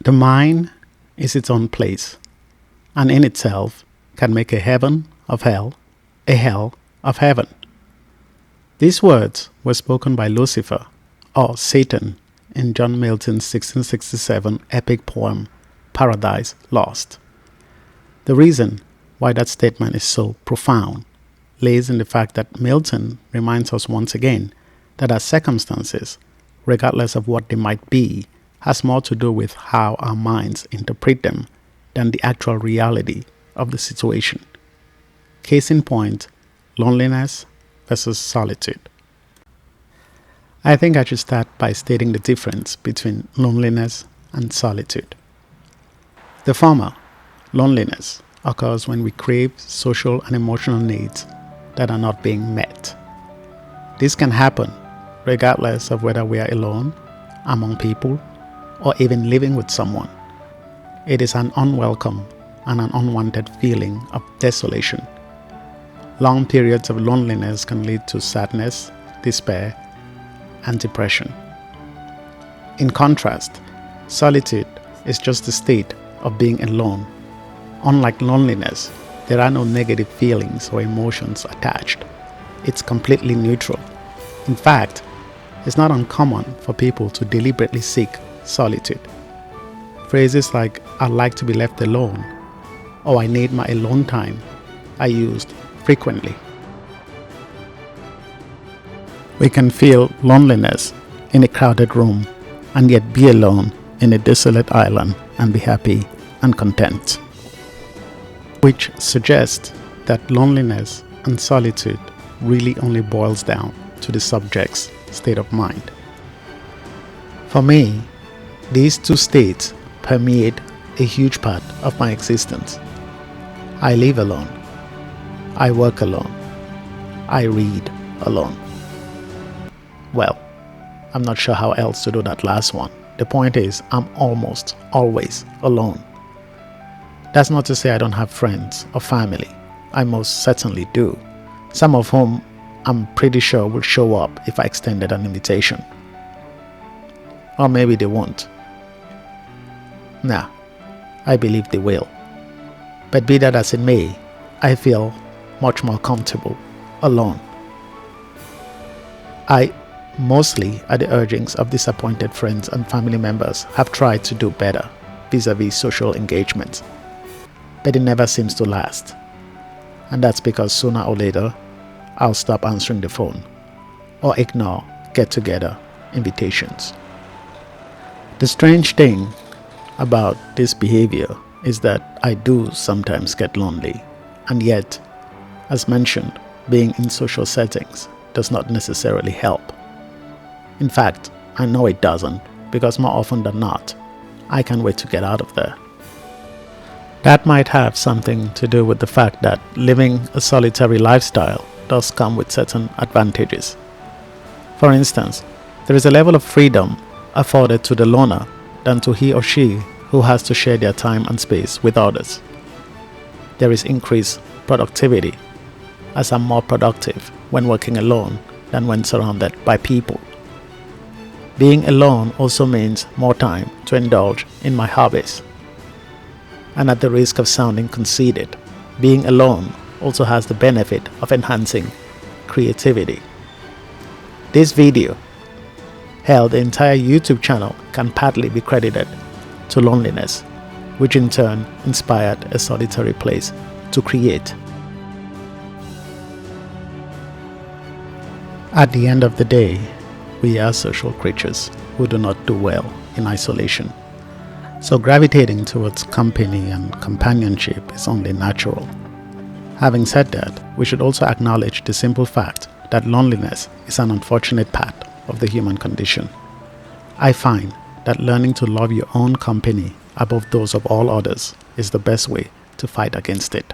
The mind is its own place, and in itself can make a heaven of hell, a hell of heaven. These words were spoken by Lucifer, or Satan, in John Milton's 1667 epic poem, Paradise Lost. The reason why that statement is so profound lays in the fact that Milton reminds us once again that our circumstances, regardless of what they might be, has more to do with how our minds interpret them than the actual reality of the situation. Case in point, loneliness versus solitude. I think I should start by stating the difference between loneliness and solitude. The former, loneliness, occurs when we crave social and emotional needs that are not being met. This can happen regardless of whether we are alone, among people, or even living with someone. It is an unwelcome and an unwanted feeling of desolation. Long periods of loneliness can lead to sadness, despair, and depression. In contrast, solitude is just the state of being alone. Unlike loneliness, there are no negative feelings or emotions attached. It's completely neutral. In fact, it's not uncommon for people to deliberately seek solitude. Phrases like, "I'd like to be left alone," or "I need my alone time," are used frequently. We can feel loneliness in a crowded room and yet be alone in a desolate island and be happy and content, which suggests that loneliness and solitude really only boils down to the subject's state of mind. For me, these two states permeate a huge part of my existence. I live alone. I work alone. I read alone. Well, I'm not sure how else to do that last one. The point is, I'm almost always alone. That's not to say I don't have friends or family. I most certainly do. Some of whom I'm pretty sure will show up if I extended an invitation. Or maybe they won't. Nah, I believe they will. But be that as it may, I feel much more comfortable alone. I, mostly at the urgings of disappointed friends and family members, have tried to do better vis-a-vis social engagements. But it never seems to last. And that's because sooner or later, I'll stop answering the phone or ignore get-together invitations. The strange thing about this behavior is that I do sometimes get lonely, and yet, as mentioned, being in social settings does not necessarily help. In fact, I know it doesn't, because more often than not, I can't wait to get out of there. That might have something to do with the fact that living a solitary lifestyle does come with certain advantages. For instance, there is a level of freedom afforded to the loner than to he or she who has to share their time and space with others. There is increased productivity, as I'm more productive when working alone than when surrounded by people. Being alone also means more time to indulge in my hobbies. And at the risk of sounding conceited, being alone also has the benefit of enhancing creativity. This video, hell, the entire YouTube channel can partly be credited to loneliness, which in turn inspired a solitary place to create. At the end of the day, we are social creatures who do not do well in isolation. So gravitating towards company and companionship is only natural. Having said that, we should also acknowledge the simple fact that loneliness is an unfortunate part of the human condition. I find that learning to love your own company above those of all others is the best way to fight against it.